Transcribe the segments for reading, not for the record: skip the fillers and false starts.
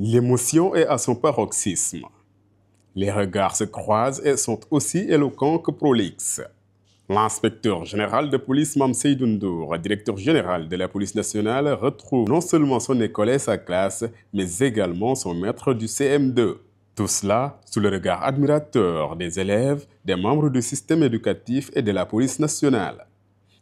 L'émotion est à son paroxysme. Les regards se croisent et sont aussi éloquents que prolixes. L'inspecteur général de police Mame Seydou Ndour, directeur général de la police nationale, retrouve non seulement son école et sa classe, mais également son maître du CM2. Tout cela sous le regard admirateur des élèves, des membres du système éducatif et de la police nationale.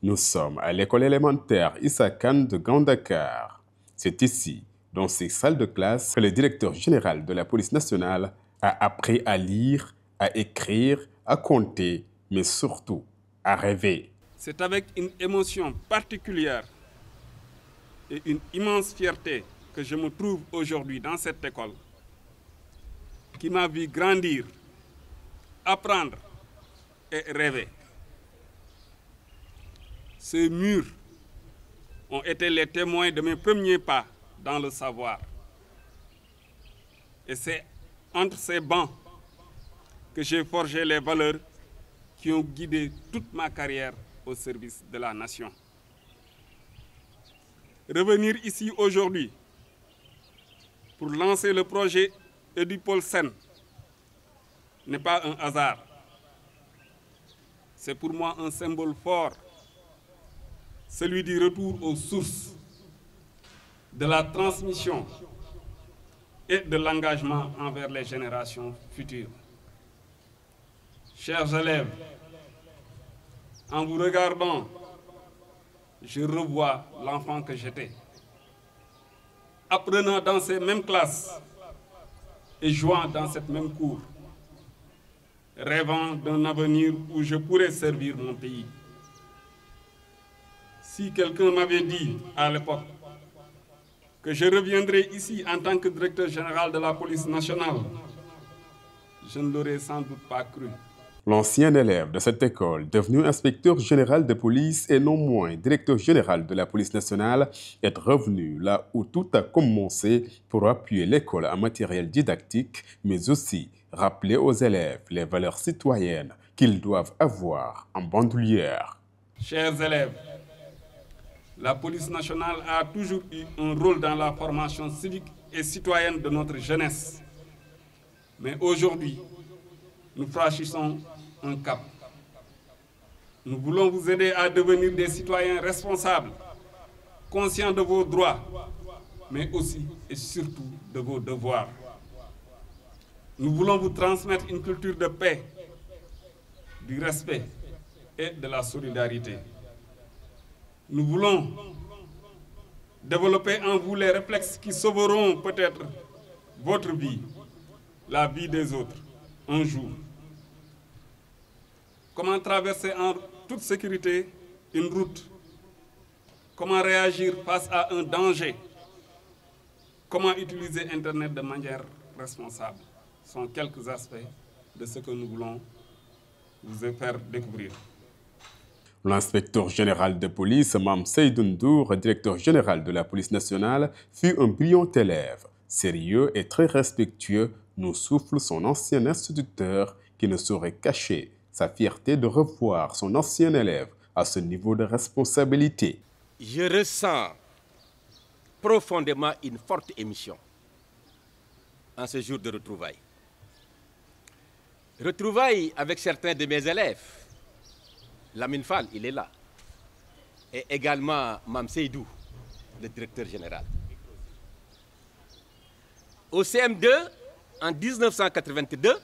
Nous sommes à l'école élémentaire Issa Kane de Grand Dakar. C'est ici, dans ces salles de classe, que le directeur général de la police nationale a appris à lire, à écrire, à compter, mais surtout à rêver. C'est avec une émotion particulière et une immense fierté que je me trouve aujourd'hui dans cette école qui m'a vu grandir, apprendre et rêver. Ces murs ont été les témoins de mes premiers pas dans le savoir. Et c'est entre ces bancs que j'ai forgé les valeurs qui ont guidé toute ma carrière au service de la nation. Revenir ici aujourd'hui pour lancer le projet Edupol Sen n'est pas un hasard. C'est pour moi un symbole fort, celui du retour aux sources, de la transmission et de l'engagement envers les générations futures. Chers élèves, en vous regardant, je revois l'enfant que j'étais, apprenant dans ces mêmes classes et jouant dans cette même cour, rêvant d'un avenir où je pourrais servir mon pays. Si quelqu'un m'avait dit à l'époque que je reviendrais ici en tant que directeur général de la police nationale, je ne l'aurais sans doute pas cru. L'ancien élève de cette école, devenu inspecteur général de police et non moins directeur général de la police nationale, est revenu là où tout a commencé pour appuyer l'école en matériel didactique, mais aussi rappeler aux élèves les valeurs citoyennes qu'ils doivent avoir en bandoulière. Chers élèves, la police nationale a toujours eu un rôle dans la formation civique et citoyenne de notre jeunesse. Mais aujourd'hui, nous franchissons un cap. Nous voulons vous aider à devenir des citoyens responsables, conscients de vos droits, mais aussi et surtout de vos devoirs. Nous voulons vous transmettre une culture de paix, du respect et de la solidarité. Nous voulons développer en vous les réflexes qui sauveront peut-être votre vie, la vie des autres, un jour. Comment traverser en toute sécurité une route? Comment réagir face à un danger? Comment utiliser Internet de manière responsable? Ce sont quelques aspects de ce que nous voulons vous faire découvrir. L'inspecteur général de police, Mame Seydou Ndour, directeur général de la police nationale, fut un brillant élève. Sérieux et très respectueux, nous souffle son ancien instituteur qui ne saurait cacher sa fierté de revoir son ancien élève à ce niveau de responsabilité. Je ressens profondément une forte émotion en ce jour de retrouvailles. Retrouvailles avec certains de mes élèves. Lamine Fall, il est là. Et également Mame Seydou, le directeur général. Au CM2, en 1982,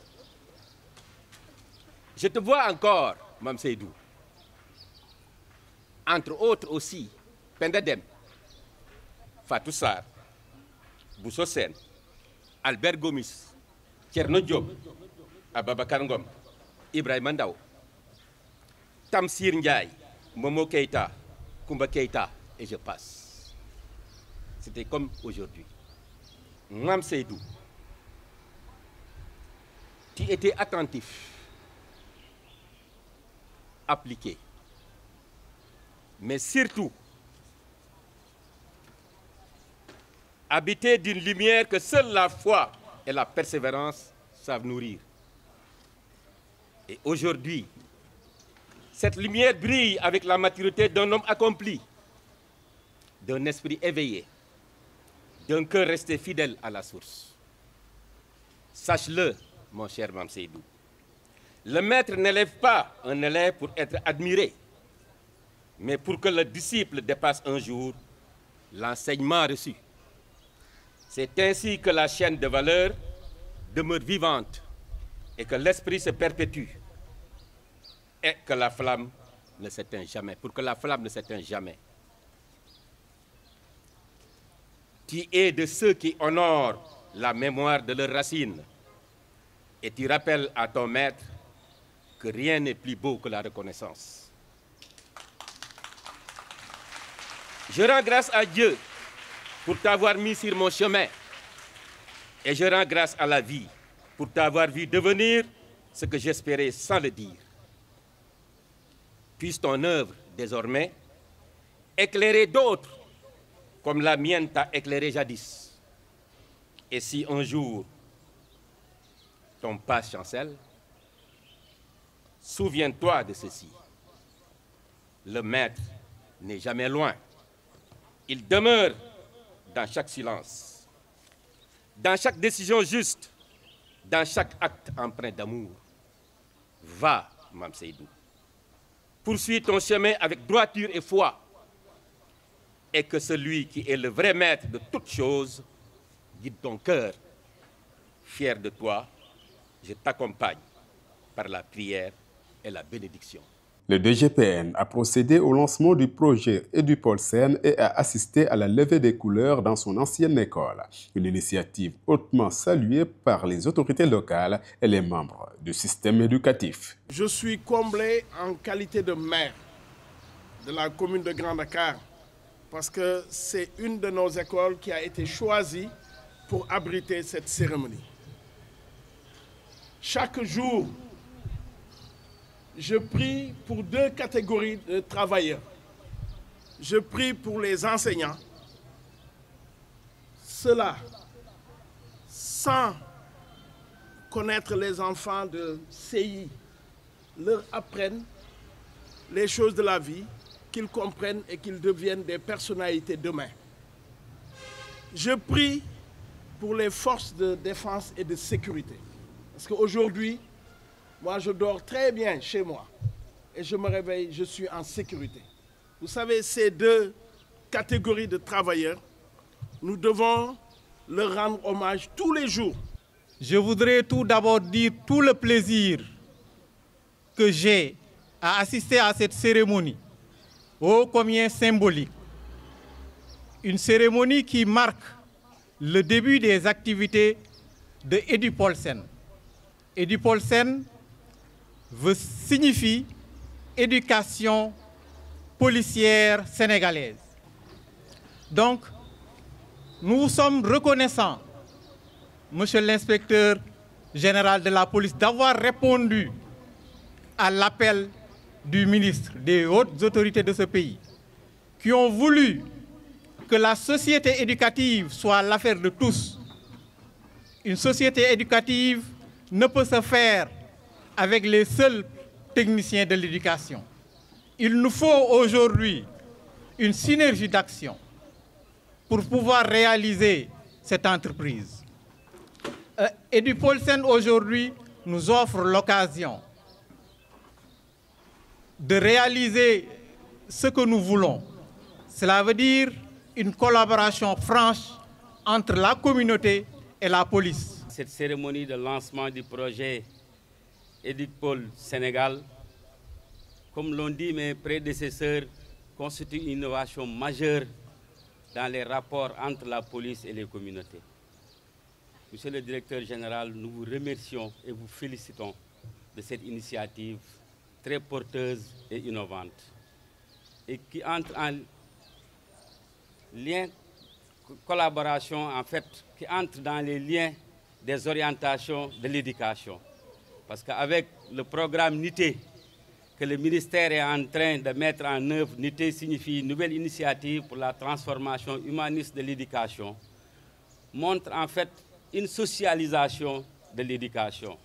je te vois encore, Mame Seydou. Entre autres aussi, Pendadem, Fatou Sarr, Bousso Sène, Albert Gomis, Thierno Diop, Ababacar Ngom, Ibrahima Ndaw, Tamsir Ndiaye, Momo Keïta, Koumba Keïta, et je passe. C'était comme aujourd'hui. Mame Seydou, tu étais attentif, appliqué, mais surtout habité d'une lumière que seule la foi et la persévérance savent nourrir. Et aujourd'hui, cette lumière brille avec la maturité d'un homme accompli, d'un esprit éveillé, d'un cœur resté fidèle à la source. Sache-le, mon cher Mame Seydou, le maître n'élève pas un élève pour être admiré, mais pour que le disciple dépasse un jour l'enseignement reçu. C'est ainsi que la chaîne de valeur demeure vivante et que l'esprit se perpétue et que la flamme ne s'éteint jamais, pour que la flamme ne s'éteigne jamais. Tu es de ceux qui honorent la mémoire de leurs racines et tu rappelles à ton maître que rien n'est plus beau que la reconnaissance. Je rends grâce à Dieu pour t'avoir mis sur mon chemin et je rends grâce à la vie pour t'avoir vu devenir ce que j'espérais sans le dire. Puisse ton œuvre désormais éclairer d'autres comme la mienne t'a éclairé jadis. Et si un jour ton pas chancelle, souviens-toi de ceci. Le maître n'est jamais loin. Il demeure dans chaque silence, dans chaque décision juste, dans chaque acte empreint d'amour. Va, Mame Seydou. Poursuis ton chemin avec droiture et foi. Et que celui qui est le vrai maître de toutes choses guide ton cœur. Fier de toi, je t'accompagne par la prière et la bénédiction. Le DGPN a procédé au lancement du projet Edupolsen et a assisté à la levée des couleurs dans son ancienne école. Une initiative hautement saluée par les autorités locales et les membres du système éducatif. Je suis comblé en qualité de maire de la commune de Grand Dakar parce que c'est une de nos écoles qui a été choisie pour abriter cette cérémonie. Chaque jour, je prie pour deux catégories de travailleurs. Je prie pour les enseignants. Ceux-là, sans connaître les enfants de CI, leur apprennent les choses de la vie, qu'ils comprennent et qu'ils deviennent des personnalités demain. Je prie pour les forces de défense et de sécurité. Parce qu'aujourd'hui, moi, je dors très bien chez moi et je me réveille, je suis en sécurité. Vous savez, ces deux catégories de travailleurs, nous devons leur rendre hommage tous les jours. Je voudrais tout d'abord dire tout le plaisir que j'ai à assister à cette cérémonie, ô combien symbolique. Une cérémonie qui marque le début des activités de Edupolsen. Edupolsen signifie éducation policière sénégalaise. Donc, nous sommes reconnaissants, Monsieur l'inspecteur général de la police, d'avoir répondu à l'appel du ministre, des hautes autorités de ce pays, qui ont voulu que la société éducative soit l'affaire de tous. Une société éducative ne peut se faire avec les seuls techniciens de l'éducation. Il nous faut aujourd'hui une synergie d'action pour pouvoir réaliser cette entreprise. Edupolsen aujourd'hui nous offre l'occasion de réaliser ce que nous voulons. Cela veut dire une collaboration franche entre la communauté et la police. Cette cérémonie de lancement du projet Edupol Sénégal, comme l'ont dit mes prédécesseurs, constitue une innovation majeure dans les rapports entre la police et les communautés. Monsieur le directeur général, nous vous remercions et vous félicitons de cette initiative très porteuse et innovante et qui entre en lien, collaboration en fait, qui entre dans les liens des orientations de l'éducation. Parce qu'avec le programme NITE que le ministère est en train de mettre en œuvre, NITE signifie Nouvelle Initiative pour la transformation humaniste de l'éducation, montre en fait une socialisation de l'éducation.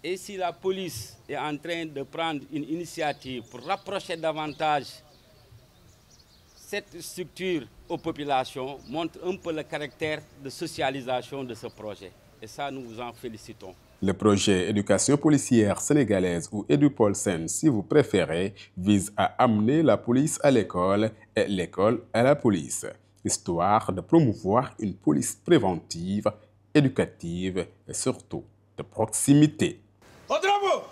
Et si la police est en train de prendre une initiative pour rapprocher davantage cette structure aux populations, montre un peu le caractère de socialisation de ce projet. Et ça, nous vous en félicitons. Le projet Éducation policière sénégalaise ou EduPolSen, si vous préférez, vise à amener la police à l'école et l'école à la police, histoire de promouvoir une police préventive, éducative et surtout de proximité. Au drapeau!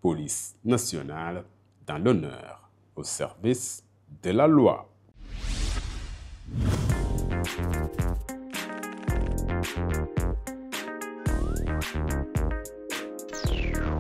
Police nationale dans l'honneur, au service de la loi.